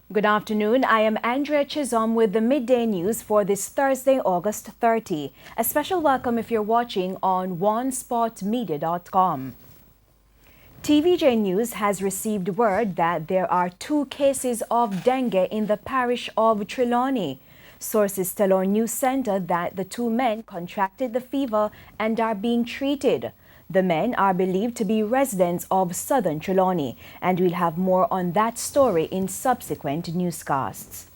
Good afternoon. I am Andrea Chisholm with the Midday News for this Thursday, August 30. A special welcome if you're watching on onespotmedia.com. TVJ News has received word that there are 2 cases of dengue in the parish of Trelawny. Sources tell our news center that the 2 men contracted the fever and are being treated. The men are believed to be residents of southern Trelawny, and we'll have more on that story in subsequent newscasts.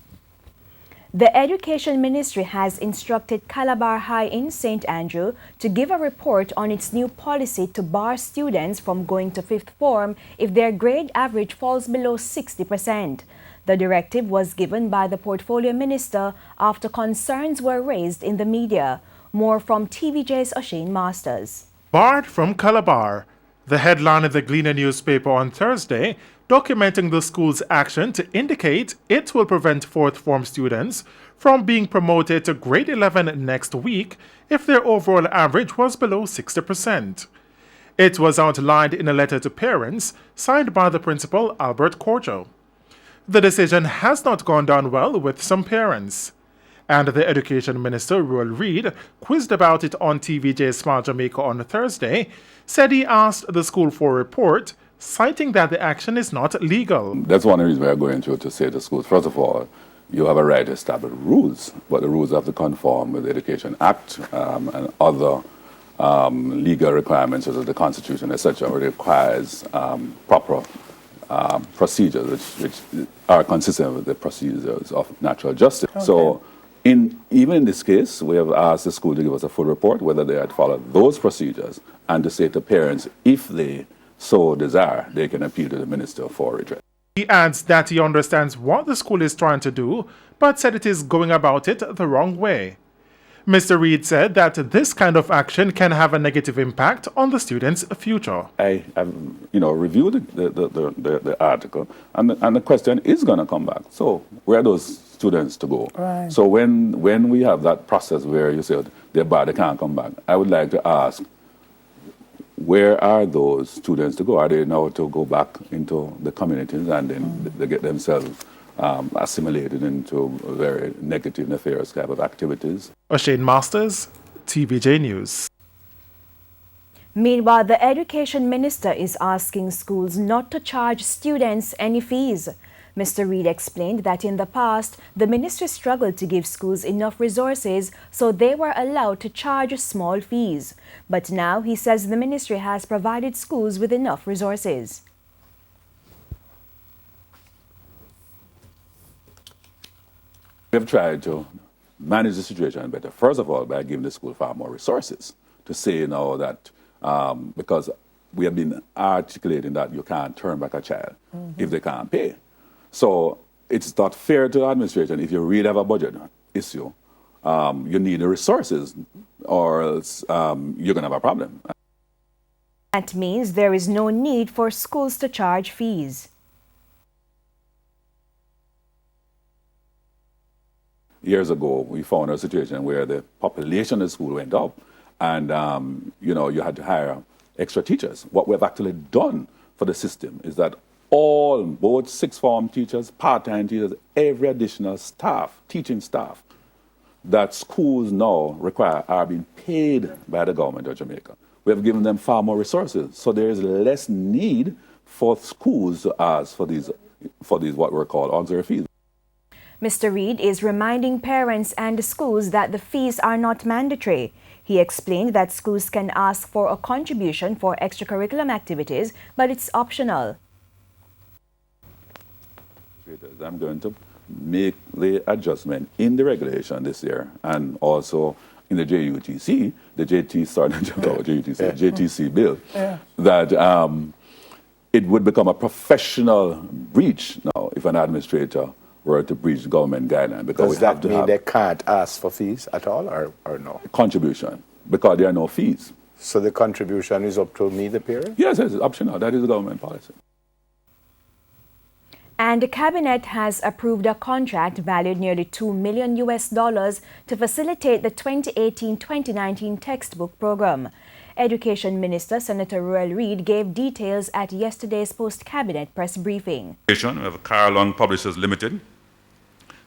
The Education Ministry has instructed Calabar High in St. Andrew to give a report on its new policy to bar students from going to 5th form if their grade average falls below 60%. The directive was given by the Portfolio Minister after concerns were raised in the media. More from TVJ's O'Shane Masters. Barred from Calabar, the headline in the Gleaner newspaper on Thursday, documenting the school's action to indicate it will prevent 4th form students from being promoted to grade 11 next week if their overall average was below 60%. It was outlined in a letter to parents signed by the principal, Albert Corjo. The decision has not gone down well with some parents. And the Education Minister, Ruel Reid, quizzed about it on TVJ Smart Jamaica on Thursday, said he asked the school for a report, citing that the action is not legal. That's one reason we are going through to say to schools, first of all, you have a right to establish rules, but the rules have to conform with the Education Act and other legal requirements such as the Constitution, etc., which requires proper procedures which are consistent with the procedures of natural justice. Okay. So, even in this case, we have asked the school to give us a full report whether they had followed those procedures and to say to parents, if they so desire, they can appeal to the minister for redress. He adds that he understands what the school is trying to do, but said it is going about it the wrong way. Mr. Reid said that this kind of action can have a negative impact on the students' future. I have, reviewed the article, and the question is going to come back. So where are those students to go? Right. So when we have that process where you say they're bad, they can't come back, I would like to ask, where are those students to go? Are they now to go back into the communities and then they get themselves assimilated into very negative, nefarious type of activities? O'Shane Masters, TVJ News. Meanwhile, the Education Minister is asking schools not to charge students any fees. Mr. Reid explained that in the past, the ministry struggled to give schools enough resources, so they were allowed to charge small fees. But now he says the ministry has provided schools with enough resources. We have tried to manage the situation better, first of all, by giving the school far more resources to say now that because we have been articulating that you can't turn back a child if they can't pay. So it's not fair to the administration if you really have a budget issue. You need the resources or else you're going to have a problem. That means there is no need for schools to charge fees. Years ago, we found a situation where the population of the school went up and, you had to hire extra teachers. What we've actually done for the system is that both 6th form teachers, part-time teachers, every additional staff, teaching staff, that schools now require are being paid by the government of Jamaica. We have given them far more resources, so there is less need for schools to ask for these what were called auxiliary fees. Mr. Reid is reminding parents and schools that the fees are not mandatory. He explained that schools can ask for a contribution for extracurricular activities, but it's optional. I'm going to make the adjustment in the regulation this year and also in the JUTC, JTC bill, that it would become a professional breach now if an administrator were to breach government guidelines. Does that mean they can't ask for fees at all or no? Contribution, because there are no fees. So the contribution is up to me, the parent? Yes, it's optional. That is the government policy. And the cabinet has approved a contract valued nearly $2 million to facilitate the 2018-2019 textbook program. Education Minister Senator Ruel Reid gave details at yesterday's post-cabinet press briefing. We have Trelawny Publishers Limited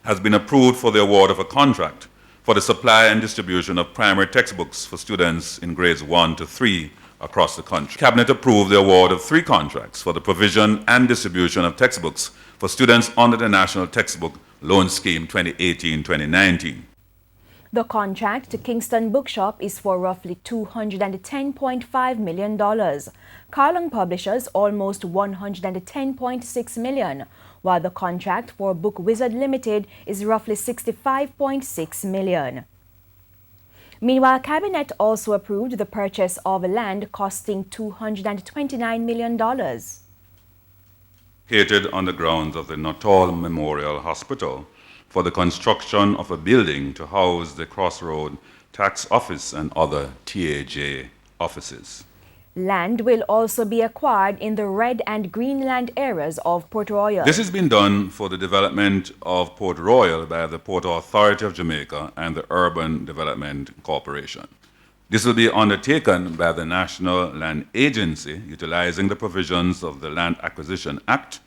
has been approved for the award of a contract for the supply and distribution of primary textbooks for students in grades 1 to 3 across the country. Cabinet approved the award of 3 contracts for the provision and distribution of textbooks for students under the National Textbook Loan Scheme 2018-2019. The contract to Kingston Bookshop is for roughly $210.5 million. Trelawny Publishers almost $110.6 million, while the contract for Book Wizard Limited is roughly $65.6 million. Meanwhile, Cabinet also approved the purchase of land costing $229 million. Located on the grounds of the Nuttall Memorial Hospital for the construction of a building to house the Crossroad Tax Office and other TVJ offices. Land will also be acquired in the Red and Greenland areas of Port Royal. This has been done for the development of Port Royal by the Port Authority of Jamaica and the Urban Development Corporation. This will be undertaken by the National Land Agency, utilizing the provisions of the Land Acquisition Act,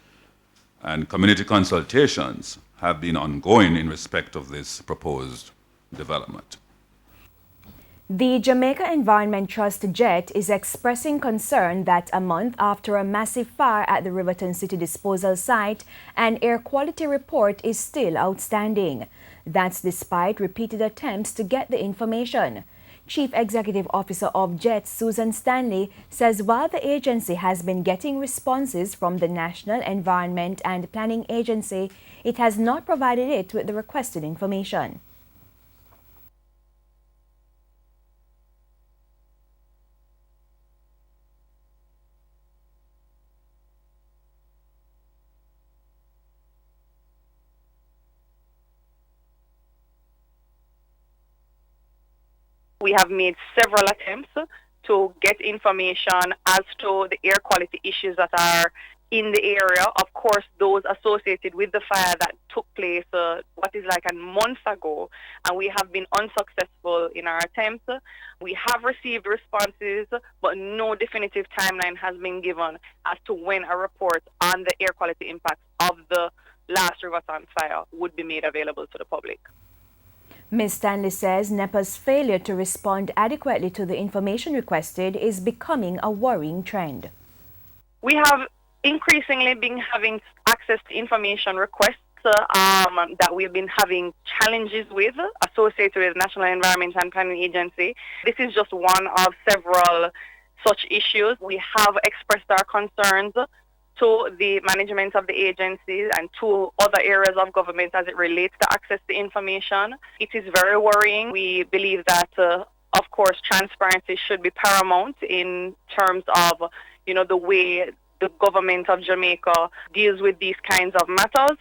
and community consultations have been ongoing in respect of this proposed development. The Jamaica Environment Trust JET is expressing concern that a month after a massive fire at the Riverton City disposal site, an air quality report is still outstanding. That's despite repeated attempts to get the information. Chief Executive Officer of JET, Susan Stanley, says while the agency has been getting responses from the National Environment and Planning Agency, it has not provided it with the requested information. We have made several attempts to get information as to the air quality issues that are in the area. Of course, those associated with the fire that took place what is like a month ago, and we have been unsuccessful in our attempts. We have received responses, but no definitive timeline has been given as to when a report on the air quality impacts of the last Riverton fire would be made available to the public. Ms. Stanley says NEPA's failure to respond adequately to the information requested is becoming a worrying trend. We have increasingly been having access to information requests that we've been having challenges with associated with the National Environment and Planning Agency. This is just one of several such issues. We have expressed our concerns to the management of the agencies and to other areas of government as it relates to access to information. It is very worrying. We believe that, of course, transparency should be paramount in terms of, the way the government of Jamaica deals with these kinds of matters.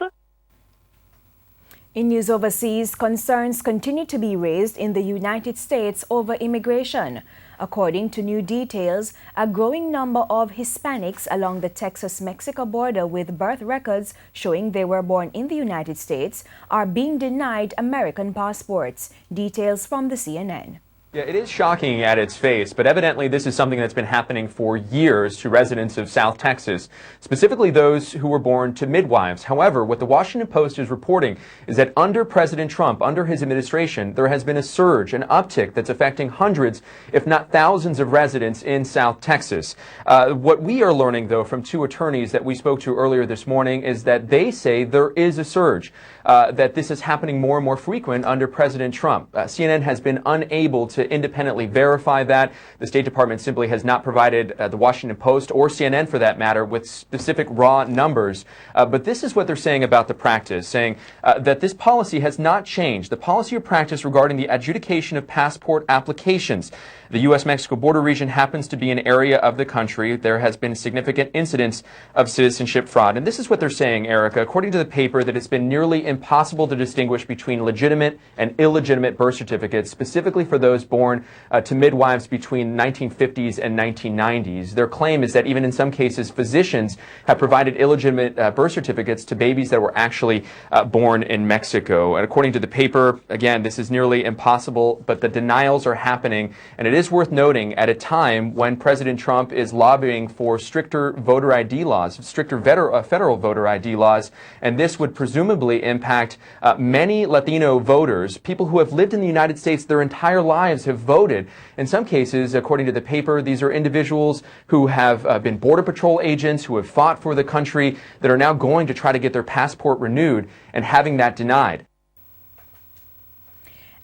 In news overseas, concerns continue to be raised in the United States over immigration. According to new details, a growing number of Hispanics along the Texas-Mexico border with birth records showing they were born in the United States are being denied American passports. Details from the CNN. Yeah, it is shocking at its face, but evidently this is something that's been happening for years to residents of South Texas, specifically those who were born to midwives. However, what the Washington Post is reporting is that under President Trump, under his administration, there has been a surge, an uptick that's affecting hundreds, if not thousands of residents in South Texas. What we are learning, though, from 2 attorneys that we spoke to earlier this morning is that they say there is a surge, that this is happening more and more frequent under President Trump. CNN has been unable to independently verify that. The State Department simply has not provided the Washington Post or CNN, for that matter, with specific raw numbers. But this is what they're saying about the practice, saying that this policy has not changed. The policy or practice regarding the adjudication of passport applications. The U.S.-Mexico border region happens to be an area of the country. There has been significant incidents of citizenship fraud. And this is what they're saying, Erica, according to the paper, that it's been nearly impossible to distinguish between legitimate and illegitimate birth certificates, specifically for those born to midwives between 1950s and 1990s. Their claim is that even in some cases, physicians have provided illegitimate birth certificates to babies that were actually born in Mexico. And according to the paper, again, this is nearly impossible, but the denials are happening, and it is worth noting at a time when President Trump is lobbying for stricter voter ID laws, stricter federal voter ID laws, and this would presumably impact many Latino voters, people who have lived in the United States their entire lives, have voted. In some cases, according to the paper, these are individuals who have been Border Patrol agents, who have fought for the country, that are now going to try to get their passport renewed and having that denied.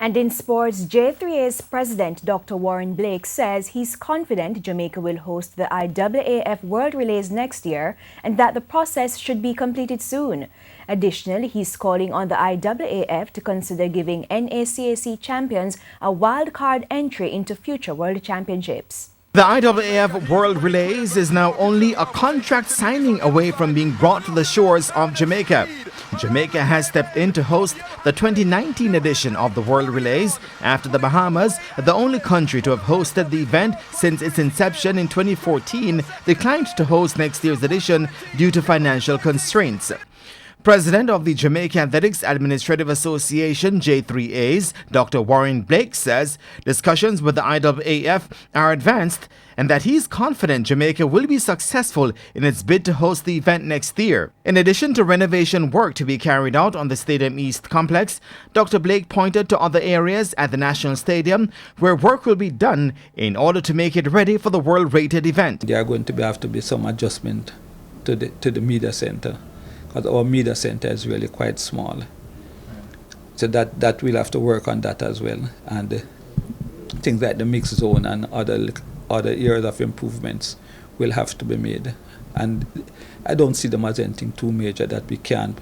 And in sports, J3A's president, Dr. Warren Blake, says he's confident Jamaica will host the IAAF World Relays next year and that the process should be completed soon. Additionally, he's calling on the IAAF to consider giving NACAC champions a wild-card entry into future World Championships. The IAAF World Relays is now only a contract signing away from being brought to the shores of Jamaica. Jamaica has stepped in to host the 2019 edition of the World Relays after the Bahamas, the only country to have hosted the event since its inception in 2014, declined to host next year's edition due to financial constraints. President of the Jamaica Athletics Administrative Association, J3A's, Dr. Warren Blake, says discussions with the IAAF are advanced and that he's confident Jamaica will be successful in its bid to host the event next year. In addition to renovation work to be carried out on the Stadium East complex, Dr. Blake pointed to other areas at the National Stadium where work will be done in order to make it ready for the world-rated event. There are going to have to be some adjustment to the media center, because our media center is really quite small. So that we'll have to work on that as well. And things like the mix zone and other areas of improvements will have to be made. And I don't see them as anything too major that we can't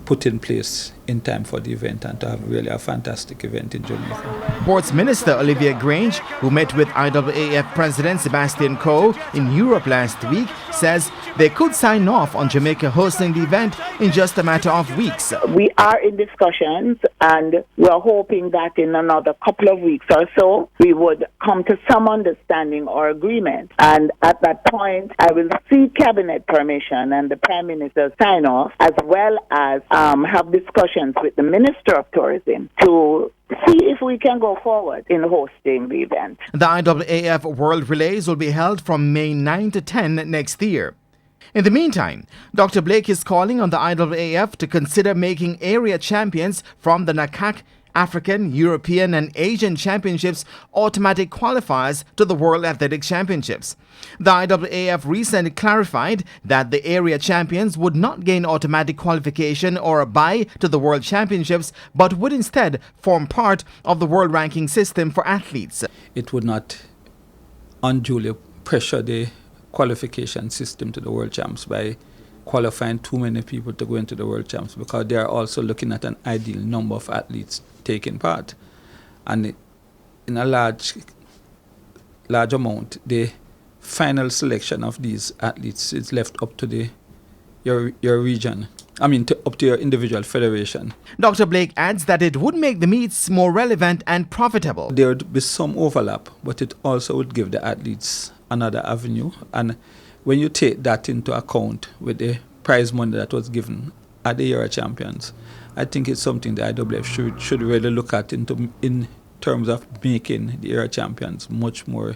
put in place in time for the event and to have really a fantastic event in Jamaica. Sports Minister Olivia Grange, who met with IAAF President Sebastian Coe in Europe last week, says they could sign off on Jamaica hosting the event in just a matter of weeks. We are in discussions and we're hoping that in another couple of weeks or so we would come to some understanding or agreement. And at that point I will seek cabinet permission and the Prime Minister's sign off, as well as have discussions with the Minister of Tourism to see if we can go forward in hosting the event. The IAAF World Relays will be held from May 9 to 10 next year. In the meantime, Dr. Blake is calling on the IAAF to consider making area champions from the NACAC, African, European and Asian Championships automatic qualifiers to the World Athletics Championships. The IAAF recently clarified that the area champions would not gain automatic qualification or a bye to the World Championships, but would instead form part of the world ranking system for athletes. It would not unduly pressure the qualification system to the World Champs by qualifying too many people to go into the World Champs, because they are also looking at an ideal number of athletes taking part. And in a large amount, the final selection of these athletes is left up to your region. Up to your individual federation. Dr. Blake adds that it would make the meets more relevant and profitable. There would be some overlap, but it also would give the athletes another avenue. And when you take that into account with the prize money that was given at the Euro Champions, I think it's something the IAAF should really look at in terms of making the Euro Champions much more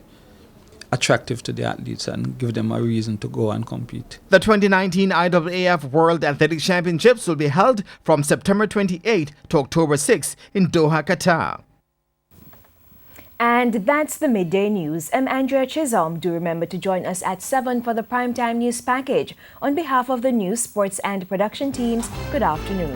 attractive to the athletes and give them a reason to go and compete. The 2019 IAAF World Athletics Championships will be held from September 28 to October 6 in Doha, Qatar. And that's the Midday News. I'm Andrea Chisholm. Do remember to join us at 7 for the Primetime News Package. On behalf of the news, sports and production teams, good afternoon.